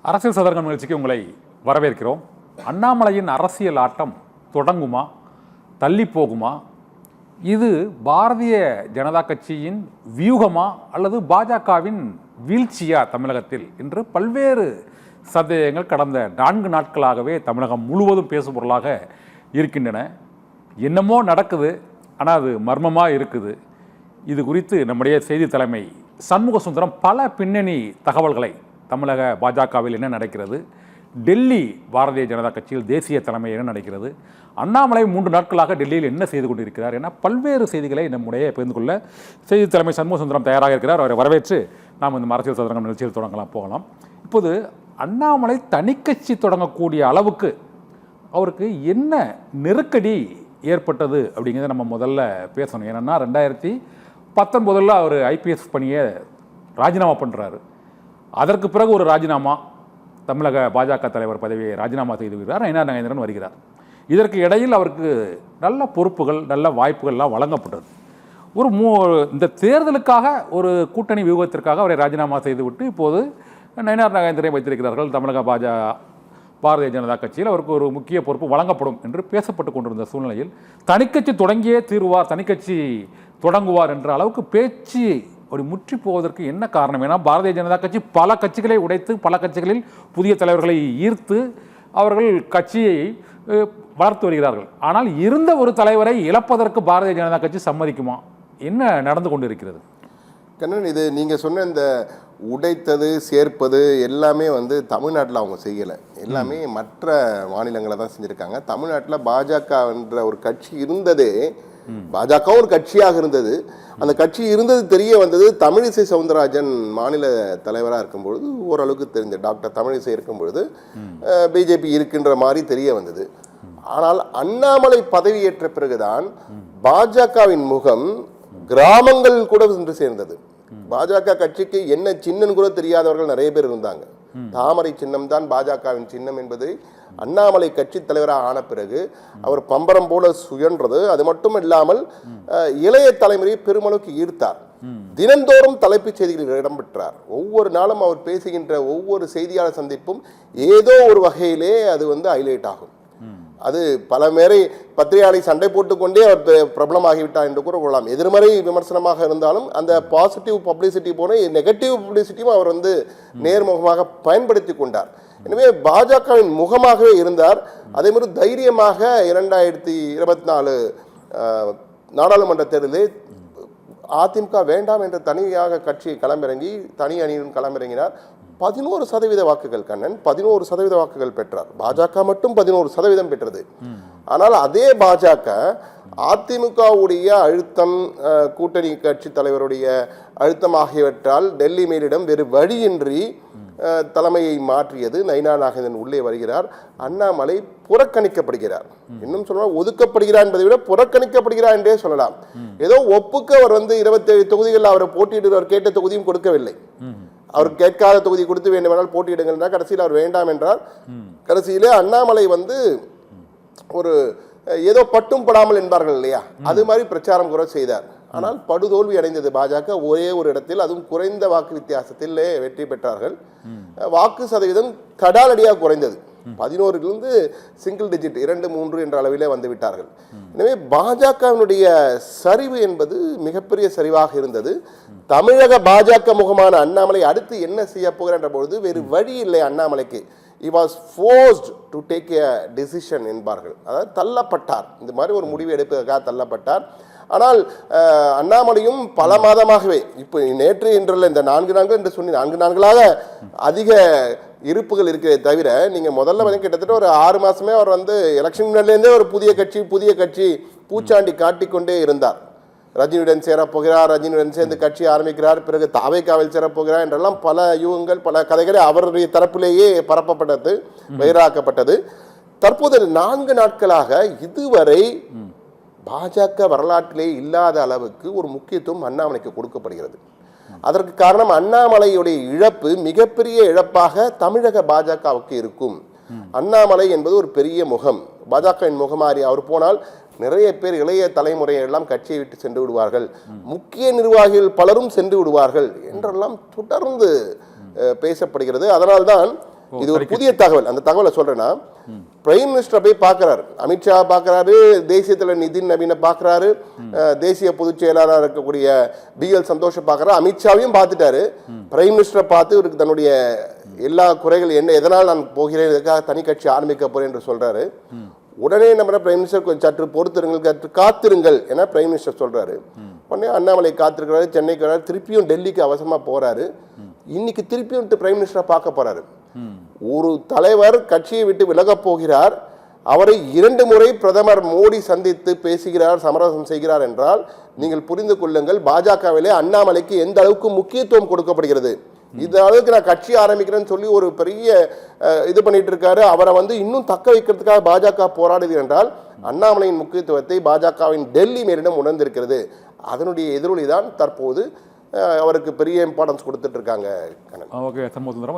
அரசியல் சதுரங்கம் நிகழ்ச்சிக்கு உங்களை வரவேற்கிறோம். அண்ணாமலையின் அரசியல் ஆட்டம் தொடங்குமா, தள்ளி போகுமா? இது பாரதிய ஜனதா கட்சியின் வியூகமா அல்லது பாஜகவின் வீழ்ச்சியா தமிழகத்தில் என்று பல்வேறு சந்தேகங்கள் கடந்த 4 நாட்களாகவே தமிழகம் முழுவதும் பேசுபொருளாக இருக்கின்றன. என்னமோ நடக்குது, ஆனால் அது மர்மமாக இருக்குது. இது குறித்து நம்முடைய செய்தி தலைமை சண்முக சுந்தரம் பல பின்னணி தகவல்களை, தமிழக பாஜகவில் என்ன நடக்கிறது, டெல்லி பாரதிய ஜனதா கட்சியில் தேசிய தலைமை என்ன நடக்கிறது, அண்ணாமலை 3 நாட்களாக டெல்லியில் என்ன செய்து கொண்டிருக்கிறார் என பல்வேறு செய்திகளை நம்முடைய பகிர்ந்து கொள்ள செய்தி தலைமை சண்முக சுந்தரம் தயாராக இருக்கிறார். அவரை வரவேற்று நாம் இந்த அரசியல் சதுரங்கம் நிகழ்ச்சியில் போகலாம். இப்போது அண்ணாமலை தனிக்கட்சி தொடங்கக்கூடிய அளவுக்கு அவருக்கு என்ன நெருக்கடி ஏற்பட்டது அப்படிங்கிறத நம்ம முதல்ல பேசணும். ஏன்னா 2019 அவர் ஐபிஎஸ் பணியை ராஜினாமா பண்ணுறாரு. அதற்கு பிறகு ஒரு ராஜினாமா, தமிழக பாஜக தலைவர் பதவியை ராஜினாமா செய்து வருகிறார். நயினார் நாகேந்திரன் வருகிறார். இதற்கு இடையில் அவருக்கு நல்ல பொறுப்புகள், நல்ல வாய்ப்புகள்லாம் வழங்கப்பட்டது. இந்த தேர்தலுக்காக ஒரு கூட்டணி வியூகத்திற்காக அவரை ராஜினாமா செய்துவிட்டு இப்போது நயினார் நாகேந்திரனை வைத்திருக்கிறார்கள். தமிழக பாரதிய ஜனதா கட்சியில் அவருக்கு ஒரு முக்கிய பொறுப்பு வழங்கப்படும் என்று பேசப்பட்டு கொண்டிருந்த சூழ்நிலையில் தனிக்கட்சி தொடங்கியே தீர்வார், தனிக்கட்சி தொடங்குவார் என்ற அளவுக்கு பேச்சு அப்படி முற்றி போவதற்கு என்ன காரணம்? ஏன்னா பாரதிய ஜனதா கட்சி பல கட்சிகளை உடைத்து, பல கட்சிகளில் புதிய தலைவர்களை ஈர்த்து அவர்கள் கட்சியை வளர்த்து வருகிறார்கள். ஆனால் இருந்த ஒரு தலைவரை இழப்பதற்கு பாரதிய ஜனதா கட்சி சம்மதிக்குமா? என்ன நடந்து கொண்டிருக்கிறது? கண்ணன், இது நீங்கள் சொன்ன இந்த உடைத்தது சேர்ப்பது எல்லாமே தமிழ்நாட்டில் அவங்க செய்யலை. எல்லாமே மற்ற மாநிலங்களை தான் செஞ்சுருக்காங்க. தமிழ்நாட்டில் பாஜக என்ற ஒரு கட்சி இருந்ததே, பாஜக ஒரு கட்சியாக இருந்தது. அந்த கட்சி இருந்தது தெரிய வந்தது தமிழிசை சவுந்தரராஜன் மாநில தலைவராக இருக்கும்பொழுது, ஓரளவுக்கு தெரிஞ்ச டாக்டர் தமிழிசை இருக்கும் பொழுது பிஜேபி இருக்கின்ற மாதிரி தெரிய வந்தது. ஆனால் அண்ணாமலை பதவியேற்ற பிறகுதான் பாஜகவின் முகம் கிராமங்கள் கூட சென்று சேர்ந்தது. பாஜக கட்சிக்கு என்ன சின்னம் கூட தெரியாதவர்கள் நிறைய பேர் இருந்தாங்க. தாமரை சின்னம் தான் பாஜகவின் சின்னம் என்பதை அண்ணாமலை கட்சி தலைவராக ஆன பிறகு அவர் பம்பரம் போல சுயன்றது. அது மட்டும் இல்லாமல் இளைய தலைமுறையை பெருமளவுக்கு ஈர்த்தார். தினந்தோறும் தலைப்புச் செய்திகளில் இடம்பெற்றார். ஒவ்வொரு நாளும் அவர் பேசுகின்ற ஒவ்வொரு செய்தியாளர் சந்திப்பும் ஏதோ ஒரு வகையிலே அது ஹைலைட் ஆகும். அது பல மேரை பத்திரிகையாளை சண்டை போட்டுக்கொண்டே அவர் பிரபலமாகிவிட்டார் என்று கூட கொள்ளலாம். எதிர்மறை விமர்சனமாக இருந்தாலும் அந்த பாசிட்டிவ் பப்ளிசிட்டி போன நெகட்டிவ் பப்ளிசிட்டியும் அவர் நேர்முகமாக பயன்படுத்தி கொண்டார். எனவே பாஜகவின் முகமாகவே இருந்தார். அதே மாதிரி தைரியமாக 2024 நாடாளுமன்ற தேர்தலில் அதிமுக வேண்டாம் என்ற தனியாக கட்சி களமிறங்கி, தனி அணியுடன் களமிறங்கினார். 11% வாக்குகள், கண்ணன், 11% வாக்குகள் பெற்றார். பாஜக மட்டும் 11% பெற்றது. ஆனால் அதே பாஜக அதிமுகவுடைய அழுத்தம், கூட்டணி கட்சி தலைவருடைய அழுத்தம் ஆகியவற்றால் டெல்லி மேலிடம் வேறு வழியின்றி தலைமையை மாற்றியது. நயினார் நாகேந்திரன் உள்ளே வருகிறார். அண்ணாமலை புறக்கணிக்கப்படுகிறார். இன்னும் சொல்லலாம், ஒதுக்கப்படுகிறார் என்பதை விட புறக்கணிக்கப்படுகிறார் என்றே சொல்லலாம். ஏதோ ஒப்புக்கு அவர் 27 தொகுதிகளில் அவரை போட்டியிடுவார், கேட்ட தொகுதியும் கொடுக்கவில்லை. அவர் கேட்காத தொகுதி கொடுத்து வேண்டுமானால் போட்டியிடுங்கள் என்றால் கடைசியில் அவர் வேண்டாம் என்றார். கடைசியிலே அண்ணாமலை ஒரு ஏதோ பட்டும் படாமல் என்பார்கள் இல்லையா, அது மாதிரி பிரச்சாரம் கூட செய்தார். ஆனால் படுதோல்வி அடைந்தது பாஜக. ஒரே ஒரு இடத்தில், அதுவும் குறைந்த வாக்கு வித்தியாசத்தில் வெற்றி பெற்றார்கள். வாக்கு சதவீதம் கடாலடியாக குறைந்தது. 11 சிங்கிள் டிஜிட் 2, 3 என்ற அளவிலே வந்துவிட்டார்கள். எனவே பாஜகவினுடைய சரிவு என்பது மிகப்பெரிய சரிவாக இருந்தது. தமிழக பாஜக முகமான அண்ணாமலை அடுத்து என்ன செய்ய போகிறார் என்ற பொழுது வேறு வழி இல்லை அண்ணாமலைக்கு. he was forced to take a decision என்பார்கள். அதாவது தள்ளப்பட்டார், இந்த மாதிரி ஒரு முடிவு எடுப்பதற்காக தள்ளப்பட்டார். ஆனால் அண்ணாமலையும் பல மாதமாகவே, இப்போ நேற்று இன்றல்ல, இந்த 4 நாட்கள் என்று சொல்லி 4 நாட்களாக அதிக இருப்புகள் இருக்கிறதே தவிர, நீங்கள் முதல்ல கிட்டத்தட்ட ஒரு 6 மாதமே அவர் எலெக்ஷன் முன்னாடிலேருந்தே ஒரு புதிய கட்சி பூச்சாண்டி காட்டிக்கொண்டே இருந்தார். ரஜினியுடன் சேரப்போகிறார், ரஜினியுடன் சேர்ந்து கட்சி ஆரம்பிக்கிறார், பிறகு தாவேக்காவில் சேரப்போகிறார் என்றெல்லாம் பல யூகங்கள், பல கதைகளை அவருடைய தரப்பிலேயே பரப்பப்பட்டது, வைராக்கப்பட்டது. தற்போது 4 நாட்களாக இதுவரை பாஜக வரலாற்றிலே இல்லாத அளவுக்கு ஒரு முக்கியத்துவம் அண்ணாமலைக்கு கொடுக்கப்படுகிறது. அதற்கு காரணம் அண்ணாமலையுடைய இழப்பு மிகப்பெரிய இழப்பாக தமிழக பாஜகவுக்கு இருக்கும். அண்ணாமலை என்பது ஒரு பெரிய முகம், பாஜகவின் முகமாறி அவர் போனால் நிறைய பேர் இளைய தலைமுறையெல்லாம் கட்சியை விட்டு சென்று விடுவார்கள், முக்கிய நிர்வாகிகள் பலரும் சென்று விடுவார்கள் என்றெல்லாம் தொடர்ந்து பேசப்படுகிறது. அதனால்தான் இது ஒரு புதிய தகவல். அந்த தகவலை சொல்றேன்னா, பிரைம் மினிஸ்டர் போய் பார்க்கிறாரு, அமித்ஷா பார்க்கிறாரு, தேசிய தலைவர் நிதின் நவீனை பார்க்கிறாரு, தேசிய பொதுச் செயலாளராக இருக்கக்கூடிய BL சந்தோஷ பார்க்கிறாரு, அமித்ஷாவையும் பார்த்துட்டாரு. பிரைம் மினிஸ்டரை பார்த்து இவருக்கு தன்னுடைய எல்லா குறைகள் என்ன, எதனால் நான் போகிறேன், இதுக்காக தனி கட்சி ஆரம்பிக்க போறேன் என்று சொல்றாரு. உடனே நம்ம பிரைம் மினிஸ்டர் கொஞ்சம் சற்று பொறுத்திருங்கள், காத்திருங்கள் என பிரைம் மினிஸ்டர் சொல்றாரு. உடனே அண்ணாமலை காத்திருக்கிறாரு, சென்னைக்கு வராரு, திருப்பியும் டெல்லிக்கு அவசரமா போறாரு. இன்னைக்கு திருப்பியும் பிரைம் மினிஸ்டரை பார்க்க போறாரு. ஒரு தலைவர் கட்சியை விட்டு விலகப் போகிறார், அவரை 2 முறை பிரதமர் மோடி சந்தித்து பேசுகிறார், சமரசம் செய்கிறார் என்றால் நீங்கள் புரிந்து கொள்ளுங்கள், பாஜகவிலே அண்ணாமலைக்கு எந்த அளவுக்கு முக்கியத்துவம் கொடுக்கப்படுகிறது. இந்த அளவுக்கு நான் கட்சி ஆரம்பிக்கிறேன்னு சொல்லி ஒரு பெரிய இது பண்ணிட்டு இருக்காரு. அவரை இன்னும் தக்க வைக்கிறதுக்காக பாஜக போராடுது என்றால் அண்ணாமலையின் முக்கியத்துவத்தை பாஜகவின் டெல்லி மேலிடம் உணர்ந்திருக்கிறது. அதனுடைய எதிரொலி தான் தற்போது அவருக்கு பெரிய இம்பார்ட்டன்ஸ் கொடுத்துட்டு இருக்காங்க. ஓகே, சண்முக சுந்தரம்.